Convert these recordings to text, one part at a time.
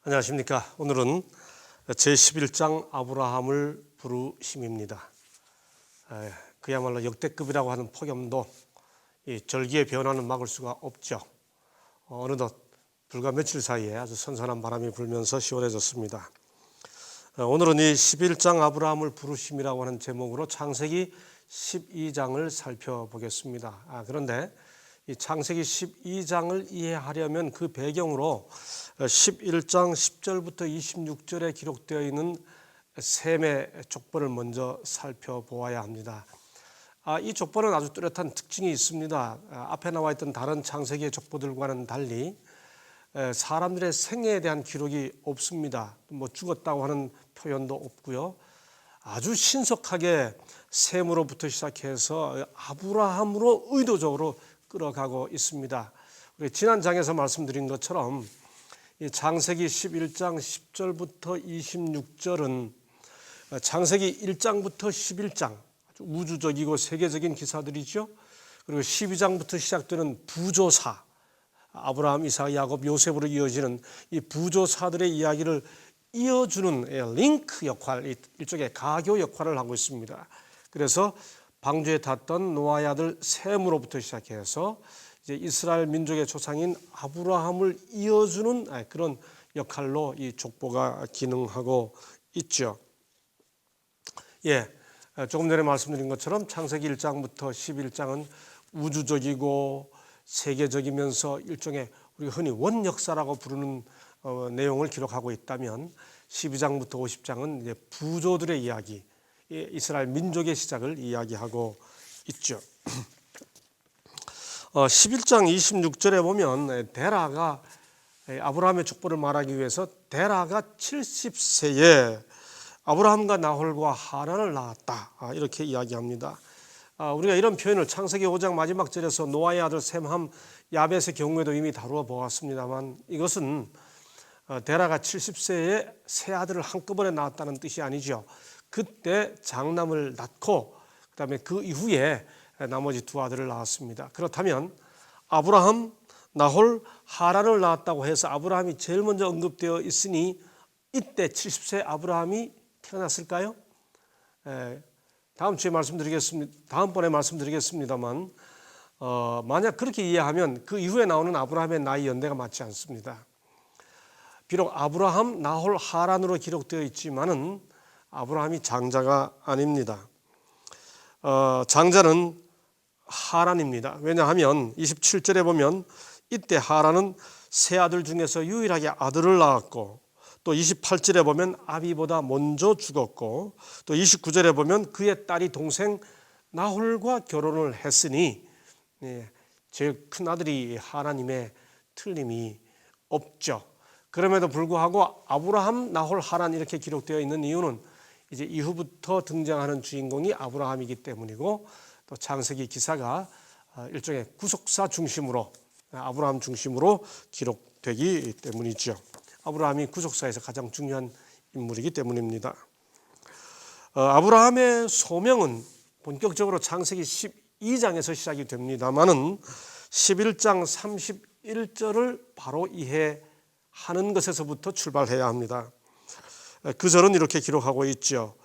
안녕하십니까. 오늘은 제11장 아브라함을 부르심입니다. 그야말로 역대급이라고 하는 폭염도 이 절기의 변화는 막을 수가 없죠. 어느덧 불과 며칠 사이에 아주 선선한 바람이 불면서 시원해졌습니다. 오늘은 이 11장 아브라함을 부르심이라고 하는 제목으로 창세기 12장을 살펴보겠습니다. 그런데 이 창세기 12장을 이해하려면 그 배경으로 11장 10절부터 26절에 기록되어 있는 셈의 족보를 먼저 살펴보아야 합니다. 이 족보는 아주 뚜렷한 특징이 있습니다. 앞에 나와 있던 다른 창세기의 족보들과는 달리 사람들의 생애에 대한 기록이 없습니다. 뭐 죽었다고 하는 표현도 없고요. 아주 신속하게 셈으로부터 시작해서 아브라함으로 의도적으로 끌어가고 있습니다. 우리 지난 장에서 말씀드린 것처럼 이 창세기 11장 10절부터 26절은 창세기 1장부터 11장 아주 우주적이고 세계적인 기사들이죠. 그리고 12장부터 시작되는 부조사, 아브라함, 이삭, 야곱, 요셉으로 이어지는 이 부조사들의 이야기를 이어주는 링크 역할, 일종의 가교 역할을 하고 있습니다. 그래서 방주에 탔던 노아의 아들 셈으로부터 시작해서 이제 이스라엘 민족의 조상인 아브라함을 이어주는 그런 역할로 이 족보가 기능하고 있죠. 조금 전에 말씀드린 것처럼 창세기 1장부터 11장은 우주적이고 세계적이면서 일종의 우리가 흔히 원역사라고 부르는 내용을 기록하고 있다면 12장부터 50장은 이제 부조들의 이야기, 이스라엘 민족의 시작을 이야기하고 있죠. 11장 26절에 보면 데라가 아브라함의 족보를 말하기 위해서 데라가 70세에 아브라함과 나홀과 하란을 낳았다, 이렇게 이야기합니다. 우리가 이런 표현을 창세기 5장 마지막 절에서 노아의 아들 셈함 야벳의 경우에도 이미 다루어 보았습니다만, 이것은 데라가 70세에 세 아들을 한꺼번에 낳았다는 뜻이 아니죠. 그때 장남을 낳고 그다음에 그 이후에 나머지 두 아들을 낳았습니다. 그렇다면 아브라함, 나홀, 하란을 낳았다고 해서 아브라함이 제일 먼저 언급되어 있으니 이때 70세 아브라함이 태어났을까요? 다음번에 말씀드리겠습니다만 만약 그렇게 이해하면 그 이후에 나오는 아브라함의 나이 연대가 맞지 않습니다. 비록 아브라함, 나홀, 하란으로 기록되어 있지만은 아브라함이 장자가 아닙니다. 장자는 하란입니다. 왜냐하면 27절에 보면 이때 하란은 세 아들 중에서 유일하게 아들을 낳았고, 또 28절에 보면 아비보다 먼저 죽었고, 또 29절에 보면 그의 딸이 동생 나홀과 결혼을 했으니 제일 큰 아들이 하란임에 틀림이 없죠. 그럼에도 불구하고 아브라함, 나홀, 하란 이렇게 기록되어 있는 이유는 이제 이후부터 등장하는 주인공이 아브라함이기 때문이고, 또 창세기 기사가 일종의 구속사 중심으로, 아브라함 중심으로 기록되기 때문이죠. 아브라함이 구속사에서 가장 중요한 인물이기 때문입니다. 아브라함의 소명은 본격적으로 창세기 12장에서 시작이 됩니다만은 11장 31절을 바로 이해하는 것에서부터 출발해야 합니다. 그 절은 이렇게 기록하고 있죠.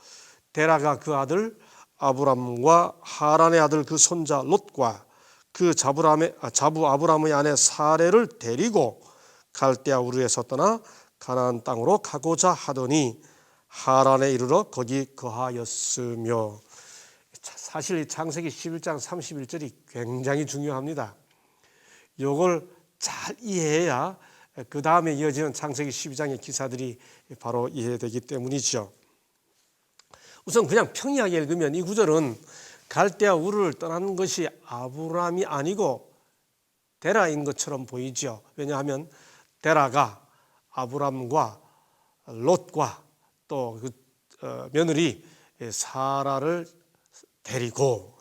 데라가 그 아들 아브람과 하란의 아들 그 손자 롯과 그 자부 아브람의 아내 사레를 데리고 갈대아 우르에서 떠나 가나안 땅으로 가고자 하더니 하란에 이르러 거기 거하였으며. 사실 창세기 11장 31절이 굉장히 중요합니다. 이걸 잘 이해해야 그 다음에 이어지는 창세기 12장의 기사들이 바로 이해되기 때문이죠. 우선 그냥 평이하게 읽으면 이 구절은 갈대아 우르를 떠난 것이 아브람이 아니고 데라인 것처럼 보이죠. 왜냐하면 데라가 아브람과 롯과 또 그 며느리 사라를 데리고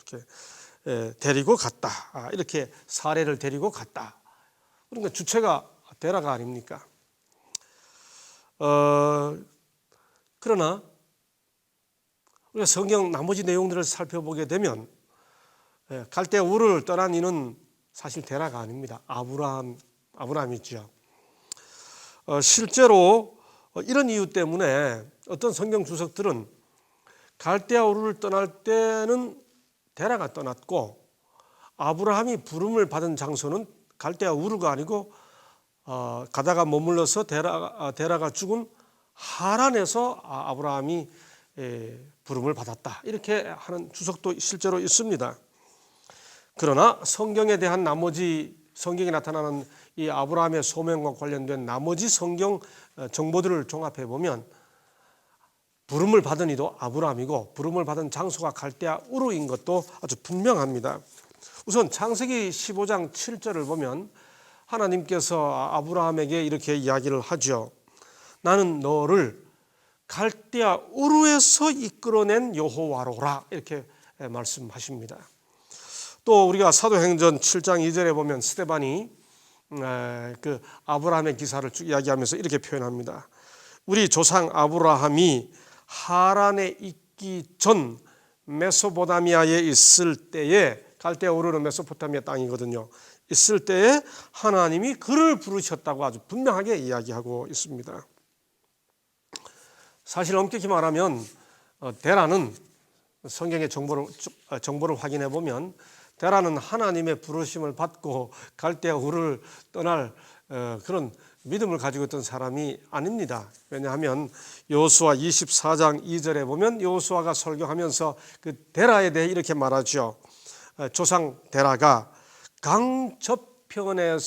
갔다. 이렇게 사례를 데리고 갔다. 그러니까 주체가 데라가 아닙니까? 그러나 우리가 성경 나머지 내용들을 살펴보게 되면 갈대아 우르를 떠난 이는 사실 데라가 아닙니다. 아브라함이죠. 실제로 이런 이유 때문에 어떤 성경 주석들은 갈대아 우르를 떠날 때는 데라가 떠났고 아브라함이 부름을 받은 장소는 갈대아 우르가 아니고 가다가 머물러서 데라가 죽은 하란에서 아브라함이 부름을 받았다, 이렇게 하는 주석도 실제로 있습니다. 그러나 성경에 대한 나머지 성경에 나타나는 이 아브라함의 소명과 관련된 나머지 성경 정보들을 종합해 보면 부름을 받은 이도 아브라함이고 부름을 받은 장소가 갈대아 우르인 것도 아주 분명합니다. 우선 창세기 15장 7절을 보면 하나님께서 아브라함에게 이렇게 이야기를 하죠. 나는 너를 갈대아 우르에서 이끌어낸 여호와로라, 이렇게 말씀하십니다. 또 우리가 사도행전 7장 2절에 보면 스데반이 그 아브라함의 기사를 쭉 이야기하면서 이렇게 표현합니다. 우리 조상 아브라함이 하란에 있기 전 메소포타미아에 있을 때에, 갈대아 우르는 메소포타미아 땅이거든요, 있을 때에 하나님이 그를 부르셨다고 아주 분명하게 이야기하고 있습니다. 사실 엄격히 말하면 데라는 성경의 정보를 확인해 보면 데라는 하나님의 부르심을 받고 갈대아 우르를 떠날 그런 믿음을 가지고 있던 사람이 아닙니다. 왜냐하면 여호수아 24장 2절에 보면 여호수아가 설교하면서 그 데라에 대해 이렇게 말하죠. 조상 데라가 강저편에서,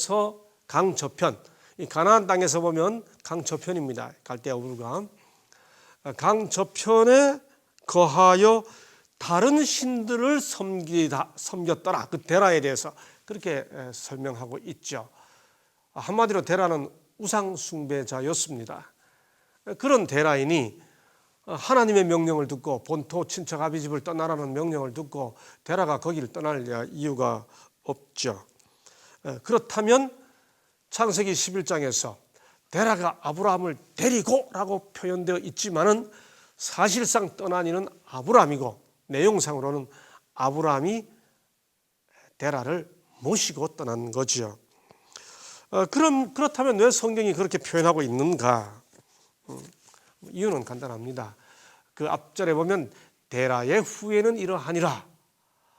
강저편, 이 가나안 땅에서 보면 강저편입니다. 갈대아 우르가 강저편에 거하여 다른 신들을 섬겼더라. 그 데라에 대해서 그렇게 설명하고 있죠. 한마디로 데라는 우상 숭배자였습니다. 그런 데라인이 하나님의 명령을 듣고 본토 친척 아비집을 떠나라는 명령을 듣고 데라가 거기를 떠날 이유가 없죠. 그렇다면 창세기 11장에서 데라가 아브라함을 데리고 라고 표현되어 있지만은 사실상 떠난 이는 아브라함이고 내용상으로는 아브라함이 데라를 모시고 떠난 거죠. 그렇다면 왜 성경이 그렇게 표현하고 있는가? 이유는 간단합니다. 그 앞절에 보면 데라의 후예는 이러하니라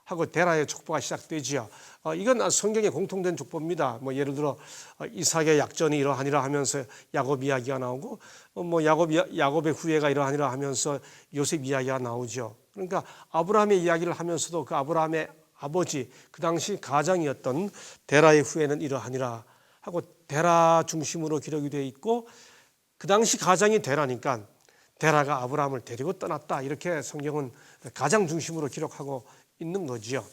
하고 데라의 족보가 시작되지요. 이건 성경의 공통된 족보입니다. 예를 들어 이삭의 약전이 이러하니라 하면서 야곱 이야기가 나오고 야곱의 후예가 이러하니라 하면서 요셉 이야기가 나오죠. 그러니까 아브라함의 이야기를 하면서도 그 아브라함의 아버지, 그 당시 가장이었던 데라의 후예는 이러하니라 하고 데라 중심으로 기록이 되어 있고, 그 당시 가장이 데라니까 데라가 아브라함을 데리고 떠났다, 이렇게 성경은 가장 중심으로 기록하고 있는 거지요.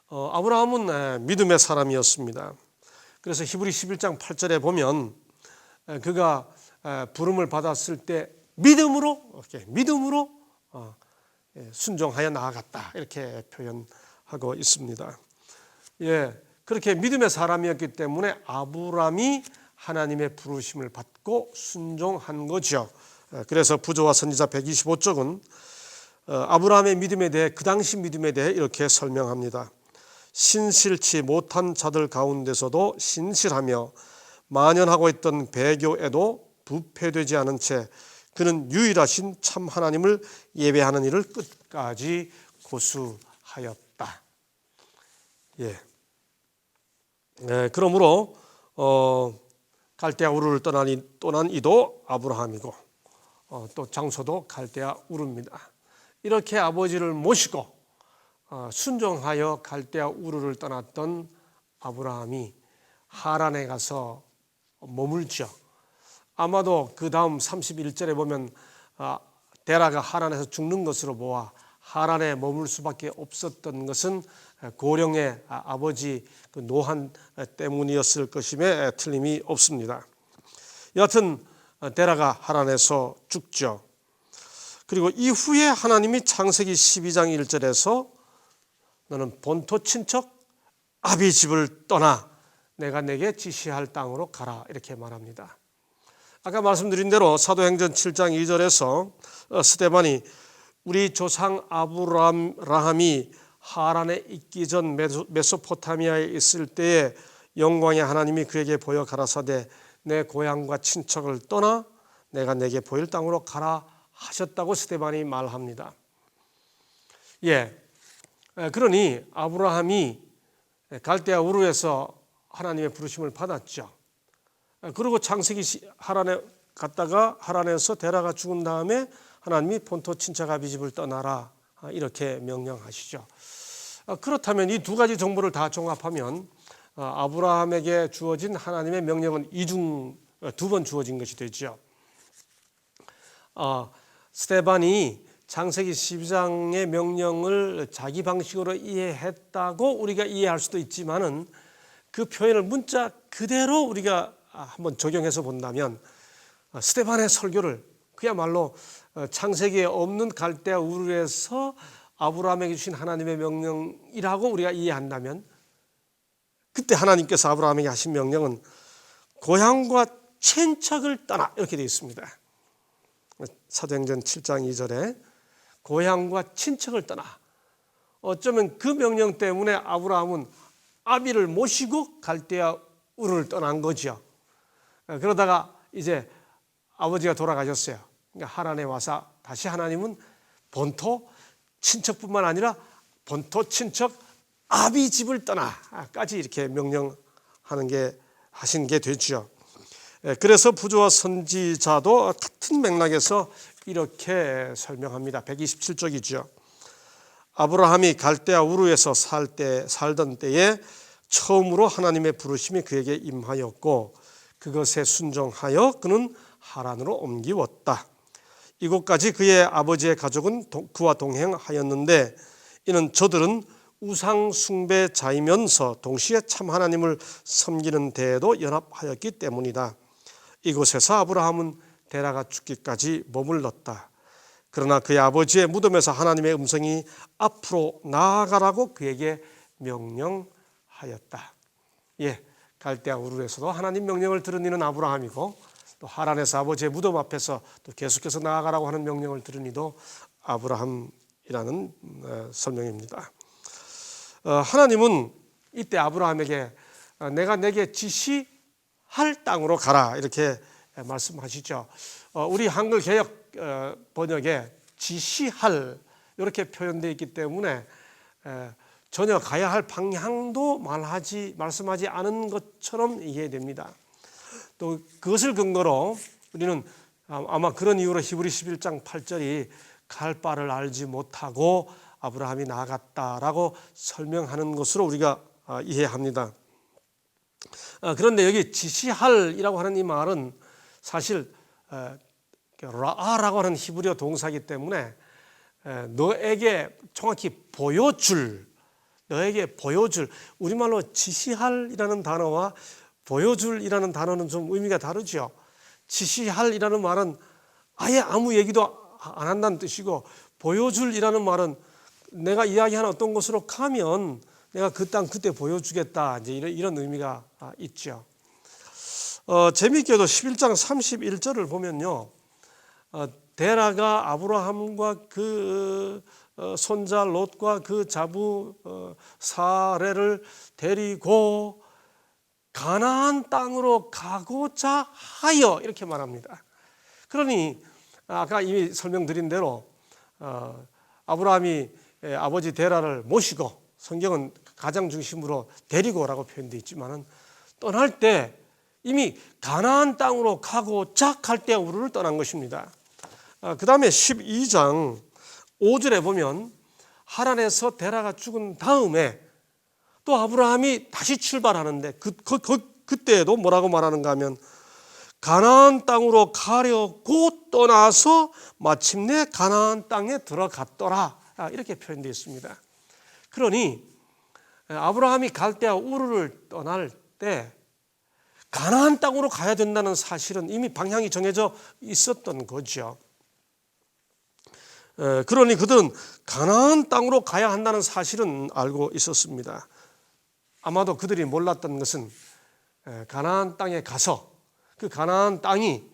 아브라함은 믿음의 사람이었습니다. 그래서 히브리 11장 8절에 보면 그가 부름을 받았을 때 믿음으로 순종하여 나아갔다, 이렇게 표현하고 있습니다. 그렇게 믿음의 사람이었기 때문에 아브라함이 하나님의 부르심을 받고 순종한 거죠. 그래서 부조와 선지자 125쪽은 아브라함의 믿음에 대해, 그 당시 믿음에 대해 이렇게 설명합니다. 신실치 못한 자들 가운데서도 신실하며 만연하고 있던 배교에도 부패되지 않은 채 그는 유일하신 참 하나님을 예배하는 일을 끝까지 고수하였다. 그러므로 갈대아 우르를 떠난 이도 아브라함이고 또 장소도 갈대아 우르입니다. 이렇게 아버지를 모시고 순종하여 갈대아 우르를 떠났던 아브라함이 하란에 가서 머물죠. 아마도 그 다음 31절에 보면 데라가 하란에서 죽는 것으로 보아 하란에 머물 수밖에 없었던 것은 고령의 아버지 그 노한 때문이었을 것임에 틀림이 없습니다. 여하튼 데라가 하란에서 죽죠. 그리고 이후에 하나님이 창세기 12장 1절에서 너는 본토 친척 아비집을 떠나 내가 내게 지시할 땅으로 가라, 이렇게 말합니다. 아까 말씀드린 대로 사도행전 7장 2절에서 스데반이 우리 조상 아브라함이 하란에 있기 전 메소포타미아에 있을 때에 영광의 하나님이 그에게 보여 가라사대 내 고향과 친척을 떠나 내가 내게 보일 땅으로 가라 하셨다고 스데반이 말합니다. 그러니 아브라함이 갈대아 우르에서 하나님의 부르심을 받았죠. 그리고 창세기 하란에 갔다가 하란에서 데라가 죽은 다음에 하나님이 본토 친척 아비 집을 떠나라 이렇게 명령하시죠. 그렇다면 이 두 가지 정보를 다 종합하면 아브라함에게 주어진 하나님의 명령은 두 번 주어진 것이 되죠. 스데반이 창세기 12장의 명령을 자기 방식으로 이해했다고 우리가 이해할 수도 있지만은 그 표현을 문자 그대로 우리가 한번 적용해서 본다면 스데반의 설교를 그야말로 창세기에 없는 갈대아 우르에서 아브라함에게 주신 하나님의 명령이라고 우리가 이해한다면 그때 하나님께서 아브라함에게 하신 명령은 고향과 친척을 떠나 이렇게 되어 있습니다. 사도행전 7장 2절에 고향과 친척을 떠나. 어쩌면 그 명령 때문에 아브라함은 아비를 모시고 갈대아 우르를 떠난 거죠. 그러다가 이제 아버지가 돌아가셨어요. 그러니까 하란에 와서 다시 하나님은 본토 친척뿐만 아니라 본토 친척 아비 집을 떠나까지 이렇게 하신 게 되죠. 그래서 부조와 선지자도 같은 맥락에서 이렇게 설명합니다. 127쪽이죠. 아브라함이 갈대아 우르에서 살던 때에 처음으로 하나님의 부르심이 그에게 임하였고 그것에 순종하여 그는 하란으로 옮기웠다. 이곳까지 그의 아버지의 가족은 그와 동행하였는데 이는 저들은 우상 숭배자이면서 동시에 참 하나님을 섬기는 데에도 연합하였기 때문이다. 이곳에서 아브라함은 데라가 죽기까지 머물렀다. 그러나 그의 아버지의 무덤에서 하나님의 음성이 앞으로 나아가라고 그에게 명령하였다. 갈대아 우르에서도 하나님 명령을 들은 이는 아브라함이고 또 하란에서 아버지의 무덤 앞에서 또 계속해서 나아가라고 하는 명령을 들은 이도 아브라함이라는 설명입니다. 하나님은 이때 아브라함에게 내가 내게 지시할 땅으로 가라 이렇게 말씀하시죠. 우리 한글 개역 번역에 지시할 이렇게 표현되어 있기 때문에 전혀 가야 할 방향도 말씀하지 않은 것처럼 이해됩니다. 또 그것을 근거로 우리는 아마 그런 이유로 히브리 11장 8절이 갈 바를 알지 못하고 아브라함이 나아갔다라고 설명하는 것으로 우리가 이해합니다. 그런데 여기 지시할이라고 하는 이 말은 사실 라아라고 하는 히브리어 동사이기 때문에 너에게 정확히 너에게 보여줄 우리말로 지시할이라는 단어와 보여줄이라는 단어는 좀 의미가 다르죠. 지시할이라는 말은 아예 아무 얘기도 안 한다는 뜻이고 보여줄이라는 말은 내가 이야기하는 어떤 곳으로 가면 내가 그 땅 그때 보여주겠다 이제 이런 의미가 있죠. 재미있게도 11장 31절을 보면요, 데라가 아브라함과 그 손자 롯과 그 자부 사레를 데리고 가나안 땅으로 가고자 하여 이렇게 말합니다. 그러니 아까 이미 설명드린 대로 아브라함이 아버지 데라를 모시고 성경은 가장 중심으로 데리고라고 표현되어 있지만은 떠날 때 이미 가나안 땅으로 가고자 갈대아 우르를 떠난 것입니다. 그 다음에 12장 5절에 보면 하란에서 데라가 죽은 다음에 또 아브라함이 다시 출발하는데 그때에도 뭐라고 말하는가 하면 가나안 땅으로 가려고 떠나서 마침내 가나안 땅에 들어갔더라 이렇게 표현되어 있습니다. 그러니 아브라함이 갈대아 우르를 떠날 때 가나안 땅으로 가야 된다는 사실은 이미 방향이 정해져 있었던 거죠. 그러니 그들은 가나안 땅으로 가야 한다는 사실은 알고 있었습니다. 아마도 그들이 몰랐던 것은 가나안 땅에 가서 그 가나안 땅이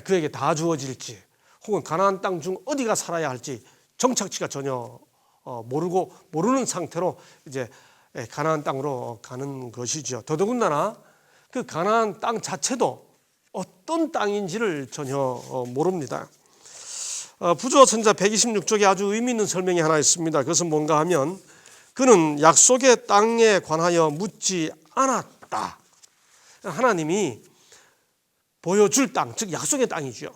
그에게 다 주어질지 혹은 가나안 땅 중 어디가 살아야 할지 정착지가 전혀 모르는 상태로 이제 가나안 땅으로 가는 것이죠. 더더군다나 그 가나안 땅 자체도 어떤 땅인지를 전혀 모릅니다. 부조선자 126쪽에 아주 의미 있는 설명이 하나 있습니다. 그것은 뭔가 하면 그는 약속의 땅에 관하여 묻지 않았다. 하나님이 보여줄 땅, 즉 약속의 땅이죠.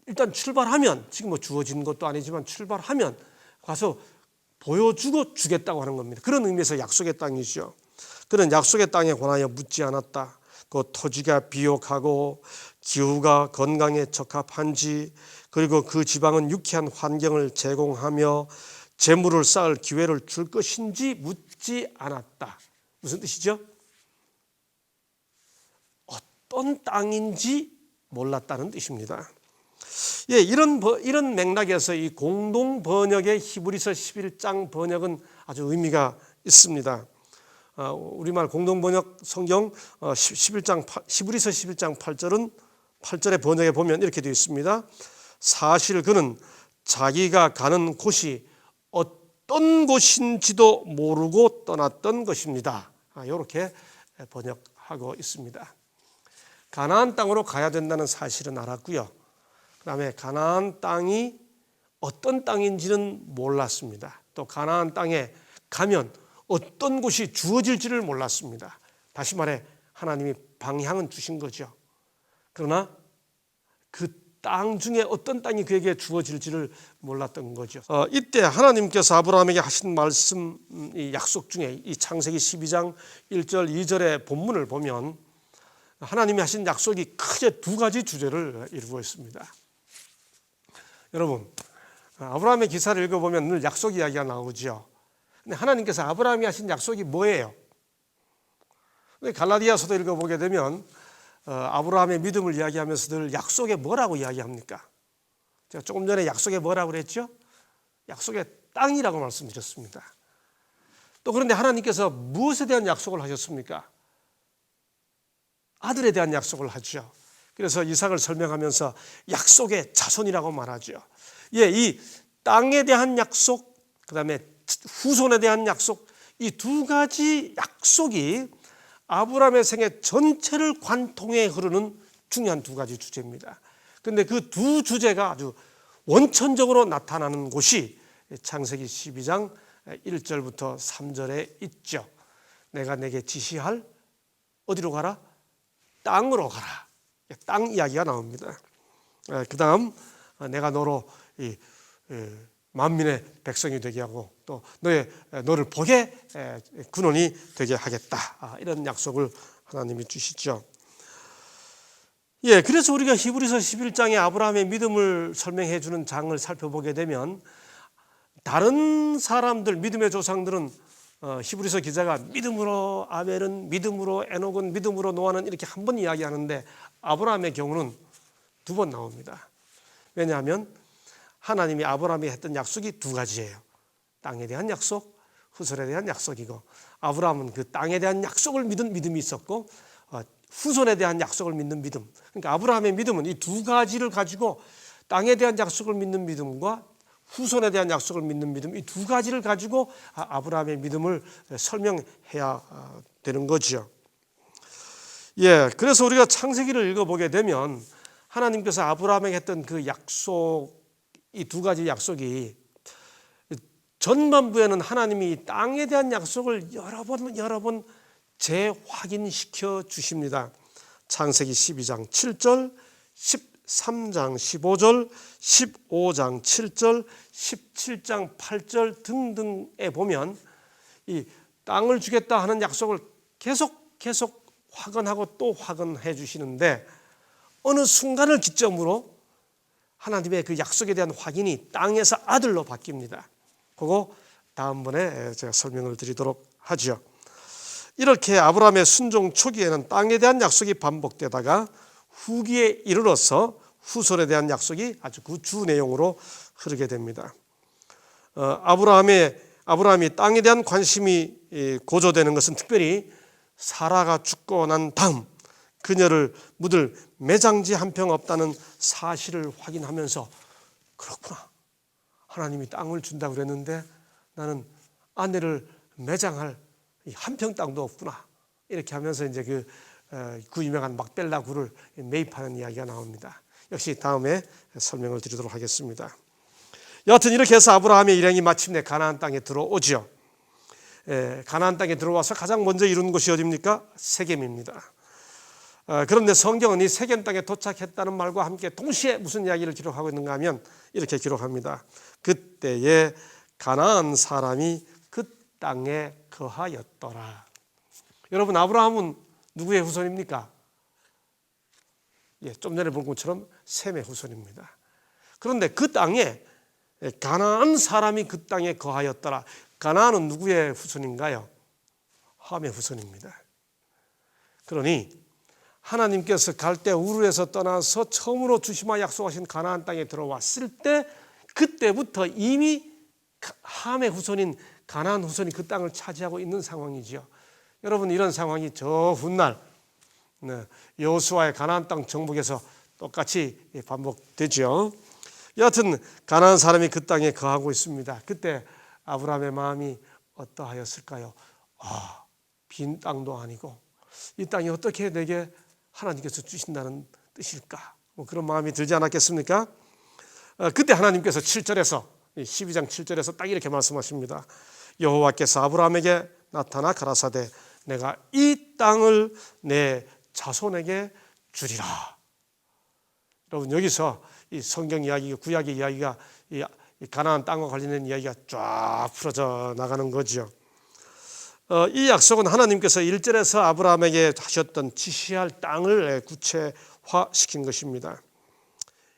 일단 출발하면, 지금 뭐 주어진 것도 아니지만 출발하면 가서 보여주고 주겠다고 하는 겁니다. 그런 의미에서 약속의 땅이죠. 그는 약속의 땅에 관하여 묻지 않았다. 그 토지가 비옥하고 기후가 건강에 적합한지, 그리고 그 지방은 유쾌한 환경을 제공하며 재물을 쌓을 기회를 줄 것인지 묻지 않았다. 무슨 뜻이죠? 어떤 땅인지 몰랐다는 뜻입니다. 예, 이런 맥락에서 이 공동 번역의 히브리서 11장 번역은 아주 의미가 있습니다. 우리말 공동 번역 성경 11장 히브리서 11장 8절의 번역에 보면 이렇게 되어 있습니다. 사실 그는 자기가 가는 곳이 어떤 곳인지도 모르고 떠났던 것입니다. 이렇게 번역하고 있습니다. 가나안 땅으로 가야 된다는 사실은 알았고요. 그다음에 가나안 땅이 어떤 땅인지는 몰랐습니다. 또 가나안 땅에 가면 어떤 곳이 주어질지를 몰랐습니다. 다시 말해 하나님이 방향은 주신 거죠. 그러나 그 땅 중에 어떤 땅이 그에게 주어질지를 몰랐던 거죠. 이때 하나님께서 아브라함에게 하신 말씀, 이 약속 중에 이 창세기 12장 1절 2절의 본문을 보면 하나님이 하신 약속이 크게 두 가지 주제를 이루고 있습니다. 여러분, 아브라함의 기사를 읽어보면 늘 약속 이야기가 나오죠. 근데 하나님께서 아브라함이 하신 약속이 뭐예요? 갈라디아서도 읽어보게 되면 아브라함의 믿음을 이야기하면서 늘 약속에 뭐라고 이야기합니까? 제가 조금 전에 약속에 뭐라고 그랬죠? 약속의 땅이라고 말씀드렸습니다. 또 그런데 하나님께서 무엇에 대한 약속을 하셨습니까? 아들에 대한 약속을 하죠. 그래서 이삭을 설명하면서 약속의 자손이라고 말하죠. 예, 이 땅에 대한 약속, 그다음에 후손에 대한 약속, 이 두 가지 약속이 아브라함의 생애 전체를 관통해 흐르는 중요한 두 가지 주제입니다. 그런데 그 두 주제가 아주 원천적으로 나타나는 곳이 창세기 12장 1절부터 3절에 있죠. 내가 내게 지시할 어디로 가라? 땅으로 가라. 땅 이야기가 나옵니다. 그 다음 내가 너로 이 만민의 백성이 되게 하고 또 너를 복의 근원이 되게 하겠다. 이런 약속을 하나님이 주시죠. 예, 그래서 우리가 히브리서 11장에 아브라함의 믿음을 설명해 주는 장을 살펴보게 되면 다른 사람들, 믿음의 조상들은 히브리서 기자가 믿음으로 아벨은, 믿음으로 에녹은, 믿음으로 노아는 이렇게 한 번 이야기하는데 아브라함의 경우는 두 번 나옵니다. 왜냐하면 하나님이 아브라함이 했던 약속이 두 가지예요. 땅에 대한 약속, 후손에 대한 약속이고, 아브라함은 그 땅에 대한 약속을 믿은 믿음이 있었고 후손에 대한 약속을 믿는 믿음. 그러니까 아브라함의 믿음은 이 두 가지를 가지고 땅에 대한 약속을 믿는 믿음과 후손에 대한 약속을 믿는 믿음, 이 두 가지를 가지고 아브라함의 믿음을 설명해야 되는 거죠. 예, 그래서 우리가 창세기를 읽어보게 되면 하나님께서 아브라함에게 했던 그 약속, 이 두 가지 약속이 전반부에는 하나님이 땅에 대한 약속을 여러 번 재확인시켜 주십니다. 창세기 12장 7절, 13장 15절, 15장 7절, 17장 8절 등등에 보면 이 땅을 주겠다 하는 약속을 계속 확언하고 또 확언해 주시는데 어느 순간을 기점으로 하나님의 그 약속에 대한 확인이 땅에서 아들로 바뀝니다. 그거 다음번에 제가 설명을 드리도록 하죠. 이렇게 아브라함의 순종 초기에는 땅에 대한 약속이 반복되다가 후기에 이르러서 후손에 대한 약속이 아주 그 주 내용으로 흐르게 됩니다. 아브라함이 땅에 대한 관심이 고조되는 것은 특별히 사라가 죽고 난 다음 그녀를 묻을 매장지 한 평 없다는 사실을 확인하면서 그렇구나. 하나님이 땅을 준다고 그랬는데 나는 아내를 매장할 한 평 땅도 없구나. 이렇게 하면서 이제 그 그 유명한 막벨라 굴을 매입하는 이야기가 나옵니다. 역시 다음에 설명을 드리도록 하겠습니다. 여하튼 이렇게 해서 아브라함의 일행이 마침내 가나안 땅에 들어오죠. 가나안 땅에 들어와서 가장 먼저 이룬 곳이 어디입니까? 세겜입니다. 그런데 성경은 이 세겜 땅에 도착했다는 말과 함께 동시에 무슨 이야기를 기록하고 있는가 하면 이렇게 기록합니다. 그때에 가나안 사람이 그 땅에 거하였더라. 여러분, 아브라함은 누구의 후손입니까? 좀 전에 본 것처럼 셈의 후손입니다. 그런데 그 땅에 가나안 사람이 그 땅에 거하였더라. 가나안은 누구의 후손인가요? 함의 후손입니다. 그러니 하나님께서 갈대 우르에서 떠나서 처음으로 주시마 약속하신 가나안 땅에 들어왔을 때 그때부터 이미 함의 후손인 가나안 후손이 그 땅을 차지하고 있는 상황이죠. 여러분, 이런 상황이 저 훗날 여호수아의 가나안 땅 정복에서 똑같이 반복되죠. 여하튼 가나안 사람이 그 땅에 거하고 있습니다. 그때 아브라함의 마음이 어떠하였을까요? 빈 땅도 아니고 이 땅이 어떻게 내게 하나님께서 주신다는 뜻일까? 그런 마음이 들지 않았겠습니까? 그때 하나님께서 7절에서 12장 7절에서 딱 이렇게 말씀하십니다. 여호와께서 아브라함에게 나타나 가라사대 내가 이 땅을 내 자손에게 주리라. 여러분, 여기서 이 성경 이야기, 구약의 이야기가 이 가나안 땅과 관련된 이야기가 쫙 풀어져 나가는 거죠. 이 약속은 하나님께서 1절에서 아브라함에게 하셨던 지시할 땅을 구체화시킨 것입니다.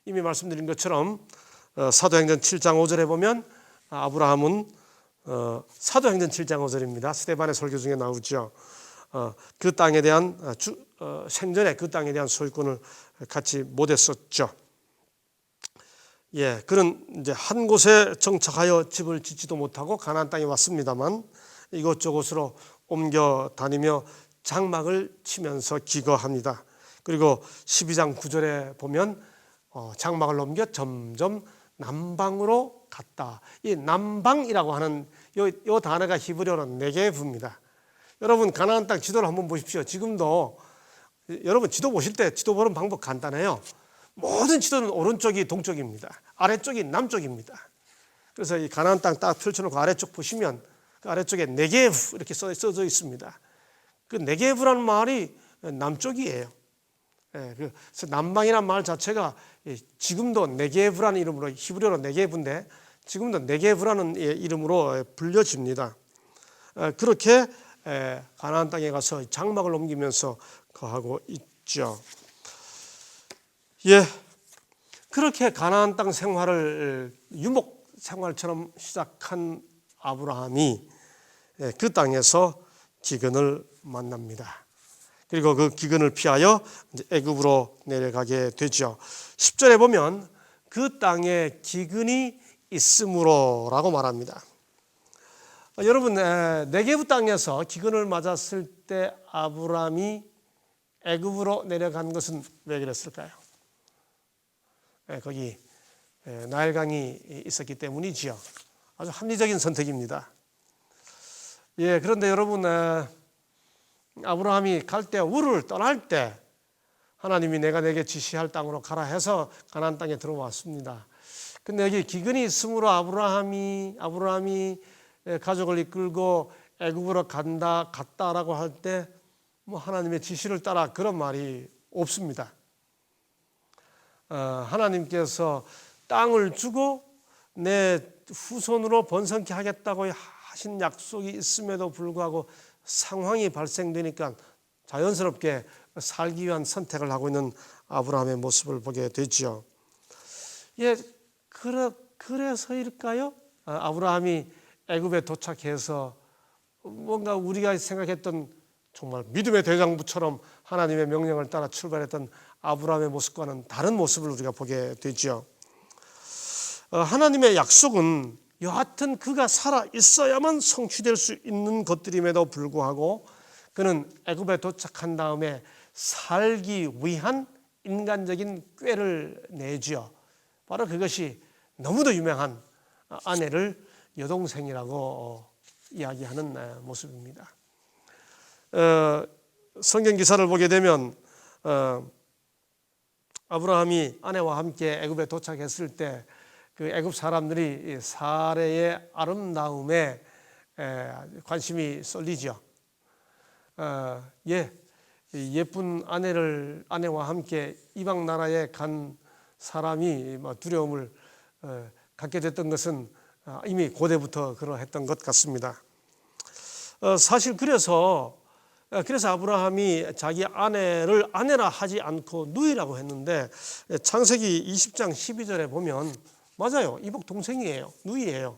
이미 말씀드린 것처럼 사도행전 7장 5절에 보면 아브라함은 사도행전 7장 5절입니다. 스데반의 설교 중에 나오죠. 그 땅에 대한 생전에 그 땅에 대한 소유권을 갖지 못했었죠. 그는 이제 한 곳에 정착하여 집을 짓지도 못하고 가나안 땅에 왔습니다만 이곳저곳으로 옮겨 다니며 장막을 치면서 기거합니다. 그리고 12장 9절에 보면 장막을 넘겨 점점 남방으로 갔다. 이 남방이라고 하는 이 단어가 히브리어로 네게브입니다. 여러분, 가나안 땅 지도를 한번 보십시오. 지금도 여러분 지도 보실 때 지도 보는 방법 간단해요. 모든 지도는 오른쪽이 동쪽입니다. 아래쪽이 남쪽입니다. 그래서 이 가나안 땅 딱 펼쳐놓고 아래쪽 보시면 그 아래쪽에 네게브 이렇게 써져 있습니다. 그 네게브라는 말이 남쪽이에요. 그래서 남방이라는 말 자체가 지금도 네게브라는 이름으로 히브리어로 네게브인데 지금도 네게브라는 이름으로 불려집니다. 그렇게 가나안 땅에 가서 장막을 옮기면서 거하고 있죠. 그렇게 가나안 땅 생활을 유목 생활처럼 시작한 아브라함이 그 땅에서 기근을 만납니다. 그리고 그 기근을 피하여 애굽으로 내려가게 되죠. 10절에 보면 그 땅에 기근이 있으므로라고 말합니다. 여러분, 네게브 땅에서 기근을 맞았을 때 아브라함이 애굽으로 내려간 것은 왜 그랬을까요? 거기 나일강이 있었기 때문이지요. 아주 합리적인 선택입니다. 그런데 여러분, 아브라함이 갈대 우르를 떠날 때 하나님이 내가 내게 지시할 땅으로 가라 해서 가나안 땅에 들어왔습니다. 근데 여기 기근이 있으므로 아브라함이 가족을 이끌고 애굽으로 갔다라고 할 때 뭐 하나님의 지시를 따라 그런 말이 없습니다. 하나님께서 땅을 주고 내 후손으로 번성케 하겠다고 하신 약속이 있음에도 불구하고 상황이 발생되니까 자연스럽게 살기 위한 선택을 하고 있는 아브라함의 모습을 보게 되죠. 그래서일까요? 아브라함이 애굽에 도착해서 뭔가 우리가 생각했던 정말 믿음의 대장부처럼 하나님의 명령을 따라 출발했던 아브라함의 모습과는 다른 모습을 우리가 보게 되죠. 하나님의 약속은 여하튼 그가 살아 있어야만 성취될 수 있는 것들임에도 불구하고 그는 애굽에 도착한 다음에 살기 위한 인간적인 꾀를 내죠. 바로 그것이 너무도 유명한 아내를 여동생이라고 이야기하는 모습입니다. 성경 기사를 보게 되면 아브라함이 아내와 함께 애굽에 도착했을 때 그 애굽 사람들이 사레의 아름다움에 관심이 쏠리죠. 예쁜 아내와 함께 이방 나라에 간 사람이 두려움을 갖게 됐던 것은 이미 고대부터 그러했던 것 같습니다. 사실 그래서 아브라함이 자기 아내를 아내라 하지 않고 누이라고 했는데 창세기 20장 12절에 보면 맞아요. 이복 동생이에요. 누이예요.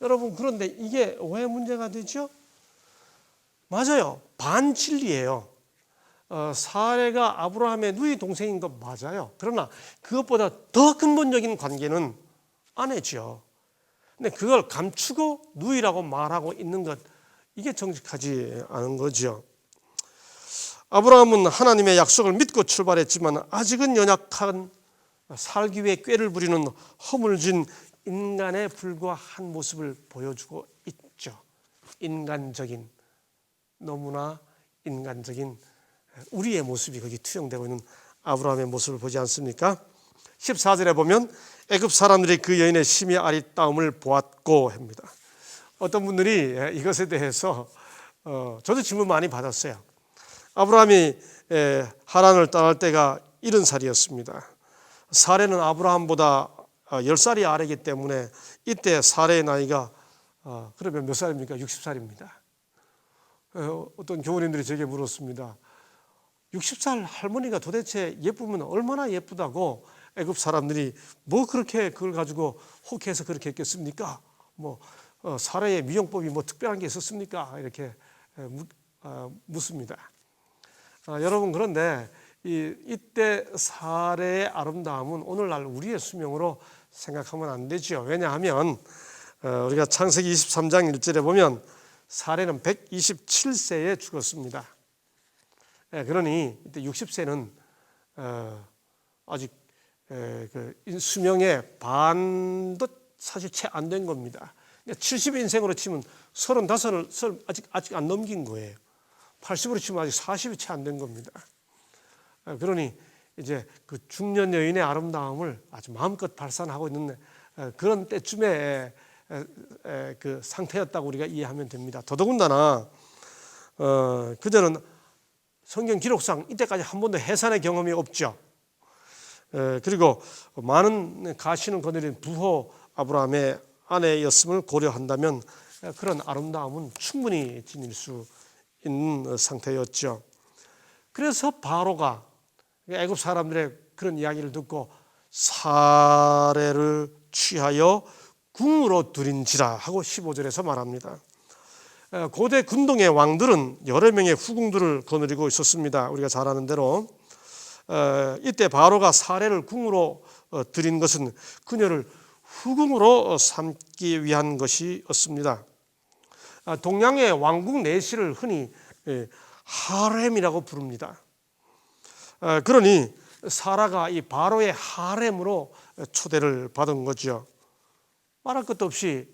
여러분, 그런데 이게 왜 문제가 되죠? 맞아요. 반진리예요. 사레가 아브라함의 누이 동생인 것 맞아요. 그러나 그것보다 더 근본적인 관계는 아내죠. 근데 그걸 감추고 누이라고 말하고 있는 것, 이게 정직하지 않은 거죠. 아브라함은 하나님의 약속을 믿고 출발했지만 아직은 연약한, 살기 위해 꾀를 부리는 허물진 인간에 불과한 모습을 보여주고 있죠. 인간적인, 너무나 인간적인 우리의 모습이 거기 투영되고 있는 아브라함의 모습을 보지 않습니까? 14절에 보면 애굽 사람들이 그 여인의 심히 아리따움을 보았고 합니다. 어떤 분들이 이것에 대해서 저도 질문 많이 받았어요. 아브라함이 하란을 떠날 때가 70살이었습니다. 사레는 아브라함보다 10살이 아래이기 때문에 이때 사레의 나이가 그러면 몇 살입니까? 60살입니다. 어떤 교우님들이 제게 물었습니다. 60살 할머니가 도대체 예쁘면 얼마나 예쁘다고 애굽 사람들이 뭐 그렇게 그걸 가지고 혹해서 그렇게 했겠습니까? 사례의 미용법이 특별한 게 있었습니까? 이렇게 묻습니다. 여러분, 그런데 이때 사례의 아름다움은 오늘날 우리의 수명으로 생각하면 안 되죠. 왜냐하면 우리가 창세기 23장 1절에 보면 사례는 127세에 죽었습니다. 그러니 이때 60세는 아직 수명의 반도 사실 채 안 된 겁니다. 70인생으로 치면 35을 아직 안 넘긴 거예요. 80으로 치면 아직 40이 채 안 된 겁니다. 그러니 이제 그 중년 여인의 아름다움을 아주 마음껏 발산하고 있는 그런 때쯤에 그 상태였다고 우리가 이해하면 됩니다. 더더군다나 그들은 성경 기록상 이때까지 한 번도 해산의 경험이 없죠. 그리고 많은 가시는 거느린 부호 아브라함의 아내였음을 고려한다면 그런 아름다움은 충분히 지닐 수 있는 상태였죠. 그래서 바로가 애굽 사람들의 그런 이야기를 듣고 사례를 취하여 궁으로 들인지라 하고 15절에서 말합니다. 고대 근동의 왕들은 여러 명의 후궁들을 거느리고 있었습니다. 우리가 잘 아는 대로 이때 바로가 사례를 궁으로 들인 것은 그녀를 후궁으로 삼기 위한 것이었습니다. 동양의 왕궁 내시를 흔히 하렘이라고 부릅니다. 그러니 사라가 이 바로의 하렘으로 초대를 받은 거죠. 말할 것도 없이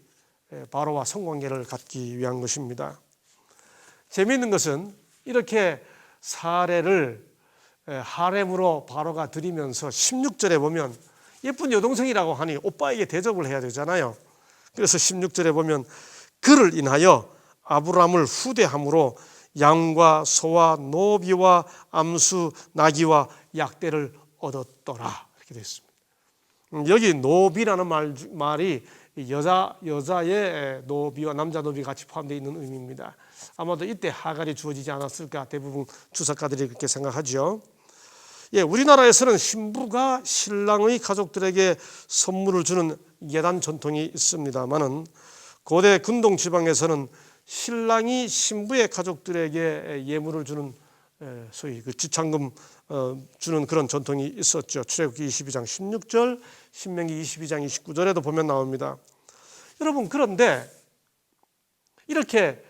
바로와 성관계를 갖기 위한 것입니다. 재미있는 것은 이렇게 사례를 하렘으로 바로가 들이면서 16절에 보면 예쁜 여동생이라고 하니 오빠에게 대접을 해야 되잖아요. 그래서 16절에 보면 그를 인하여 아브람을 후대함으로 양과 소와 노비와 암수 나귀와 약대를 얻었더라 이렇게 되어 있습니다. 여기 노비라는 말이 여자의 노비와 남자 노비가 같이 포함되어 있는 의미입니다. 아마도 이때 하갈이 주어지지 않았을까 대부분 주석가들이 그렇게 생각하죠. 우리나라에서는 신부가 신랑의 가족들에게 선물을 주는 예단 전통이 있습니다만은 고대 근동 지방에서는 신랑이 신부의 가족들에게 예물을 주는 소위 그 지참금 주는 그런 전통이 있었죠. 출애굽기 22장 16절, 신명기 22장 29절에도 보면 나옵니다. 여러분, 그런데 이렇게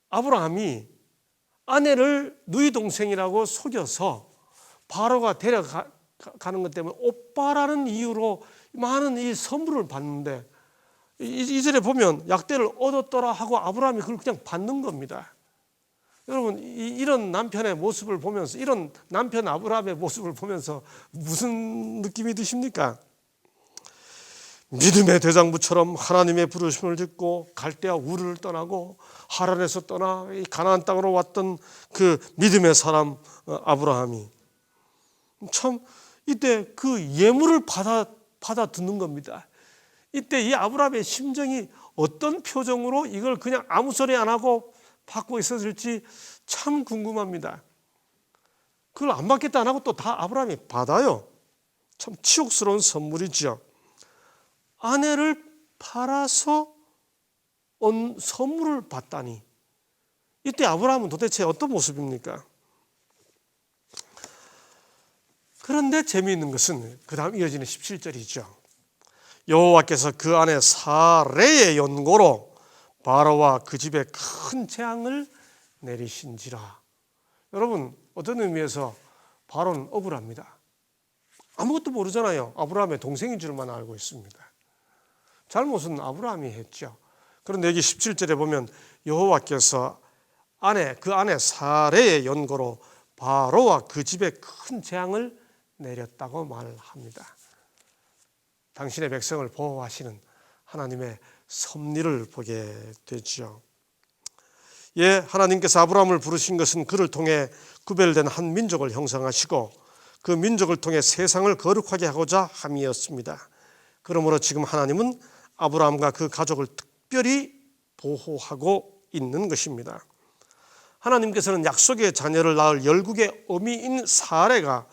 아브라함이 아내를 누이 동생이라고 속여서 바로가 데려가는 것 때문에 오빠라는 이유로 많은 이 선물을 받는데 이 절에 보면 약대를 얻었더라 하고 아브라함이 그걸 그냥 받는 겁니다. 여러분 이런 남편의 모습을 보면서, 이런 남편 아브라함의 모습을 보면서 무슨 느낌이 드십니까? 믿음의 대장부처럼 하나님의 부르심을 듣고 갈대아 우르를 떠나고 하란에서 떠나 이 가나안 땅으로 왔던 그 믿음의 사람 아브라함이 참 이때 그 예물을 받아 듣는 겁니다. 이때 이 아브라함의 심정이 어떤 표정으로 이걸 그냥 아무 소리 안 하고 받고 있었을지 참 궁금합니다. 그걸 안 받겠다 안 하고 또 다 아브라함이 받아요. 참 치욕스러운 선물이죠. 아내를 팔아서 온 선물을 받다니, 이때 아브라함은 도대체 어떤 모습입니까? 그런데 재미있는 것은 그 다음 이어지는 17절이죠. 여호와께서 그 아내 사레의 연고로 바로와 그 집에 큰 재앙을 내리신지라. 여러분, 어떤 의미에서 바로는 억울합니다. 아무것도 모르잖아요. 아브라함의 동생인 줄만 알고 있습니다. 잘못은 아브라함이 했죠. 그런데 여기 17절에 보면 여호와께서 그 아내 사레의 연고로 바로와 그 집에 큰 재앙을 내렸다고 말합니다. 당신의 백성을 보호하시는 하나님의 섭리를 보게 되죠. 예, 하나님께서 아브라함을 부르신 것은 그를 통해 구별된 한 민족을 형성하시고 그 민족을 통해 세상을 거룩하게 하고자 함이었습니다. 그러므로 지금 하나님은 아브라함과 그 가족을 특별히 보호하고 있는 것입니다. 하나님께서는 약속의 자녀를 낳을 열국의 어미인 사레가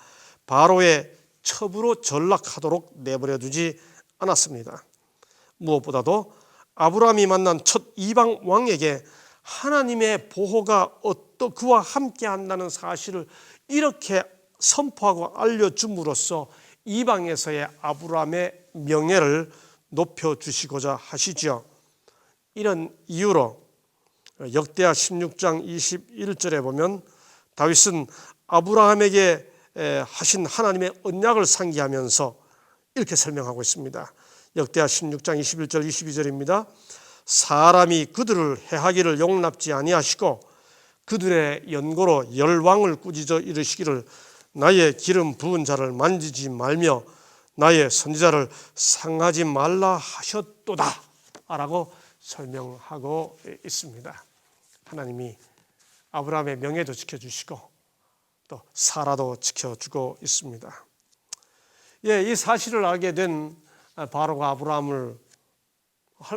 바로의 첩으로 전락하도록 내버려 두지 않았습니다. 무엇보다도 아브라함이 만난 첫 이방 왕에게 하나님의 보호가 그와 함께 한다는 사실을 이렇게 선포하고 알려줌으로써 이방에서의 아브라함의 명예를 높여주시고자 하시죠. 이런 이유로 역대하 16장 21절에 보면 다윗은 아브라함에게 하신 하나님의 언약을 상기하면서 이렇게 설명하고 있습니다. 역대하 16장 21절 22절입니다. 사람이 그들을 해하기를 용납지 아니하시고 그들의 연고로 열왕을 꾸짖어 이르시기를 나의 기름 부은 자를 만지지 말며 나의 선지자를 상하지 말라 하셨도다 라고 설명하고 있습니다. 하나님이 아브라함의 명예도 지켜주시고 또 사라도 지켜주고 있습니다. 예, 이 사실을 알게 된 바로가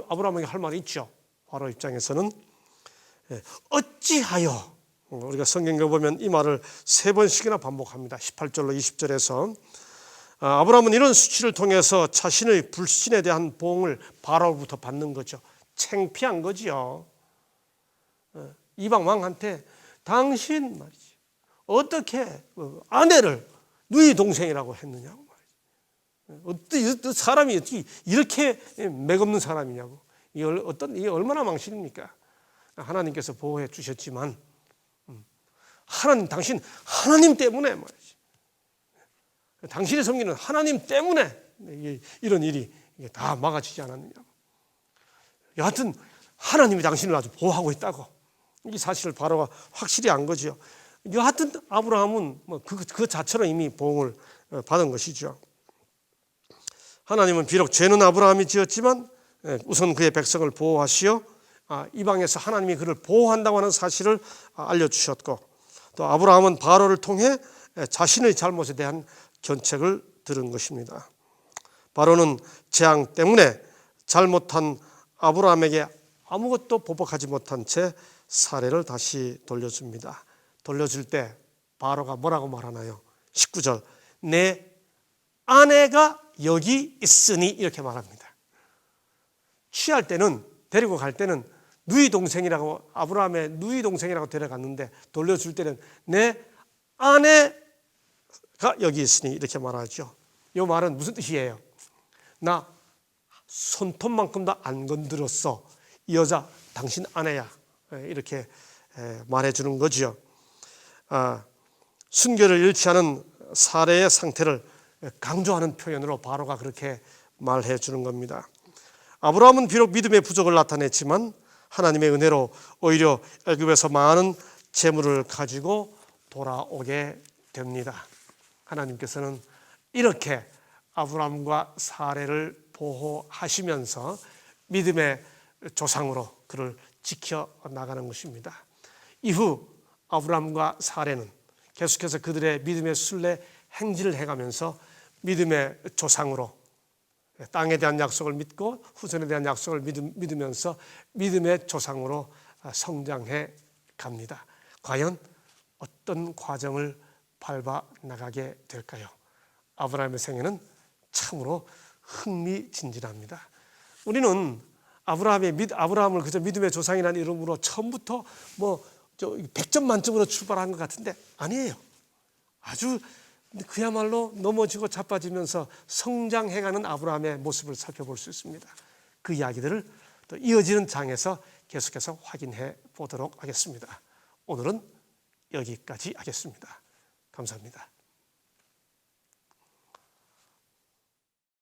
아브라함에게 할 말이 있죠. 바로 입장에서는 어찌하여, 우리가 성경에 보면 이 말을 3번씩이나 반복합니다. 18절로 20절에서 아브라함은 이런 수치를 통해서 자신의 불신에 대한 보응을 바로로부터 받는 거죠. 창피한 거지요. 이방 왕한테 당신 말이지 어떻게 아내를 누이 동생이라고 했느냐고 말이지. 어떤 사람이 어떻게 이렇게 맥없는 사람이냐고. 이게 얼마나 망신입니까? 하나님께서 보호해 주셨지만 당신 하나님 때문에 말이지. 당신이 섬기는 하나님 때문에 이런 일이 다 막아지지 않았느냐고. 여하튼 하나님이 당신을 아주 보호하고 있다고 이 사실을 바로가 확실히 안 거죠. 여하튼 아브라함은 그 자체로 이미 보응을 받은 것이죠. 하나님은 비록 죄는 아브라함이 지었지만 우선 그의 백성을 보호하시어 이방에서 하나님이 그를 보호한다고 하는 사실을 알려주셨고 또 아브라함은 바로를 통해 자신의 잘못에 대한 견책을 들은 것입니다. 바로는 재앙 때문에 잘못한 아브라함에게 아무것도 보복하지 못한 채 사례를 다시 돌려줍니다. 돌려줄 때 바로가 뭐라고 말하나요? 19절 내 아내가 여기 있으니 이렇게 말합니다. 취할 때는 데리고 갈 때는 누이 동생이라고 아브라함의 누이 동생이라고 데려갔는데 돌려줄 때는 내 아내가 여기 있으니 이렇게 말하죠. 이 말은 무슨 뜻이에요? 나 손톱만큼도 안 건드렸어. 이 여자 당신 아내야. 이렇게 말해주는 거죠. 순결을 잃지 않은 사례의 상태를 강조하는 표현으로 바로가 그렇게 말해주는 겁니다. 아브라함은 비록 믿음의 부족을 나타냈지만 하나님의 은혜로 오히려 애굽에서 많은 재물을 가지고 돌아오게 됩니다. 하나님께서는 이렇게 아브라함과 사례를 보호하시면서 믿음의 조상으로 그를 지켜나가는 것입니다. 이후 아브라함과 사례는 계속해서 그들의 믿음의 순례 행진을 해가면서 믿음의 조상으로 땅에 대한 약속을 믿고 후손에 대한 약속을 믿으면서 믿음의 조상으로 성장해 갑니다. 과연 어떤 과정을 밟아 나가게 될까요? 아브라함의 생애는 참으로 흥미진진합니다. 우리는 아브라함을 그저 믿음의 조상이라는 이름으로 처음부터 100점 만점으로 출발한 것 같은데 아니에요. 아주 그야말로 넘어지고 자빠지면서 성장해가는 아브라함의 모습을 살펴볼 수 있습니다. 그 이야기들을 또 이어지는 장에서 계속해서 확인해 보도록 하겠습니다. 오늘은 여기까지 하겠습니다. 감사합니다.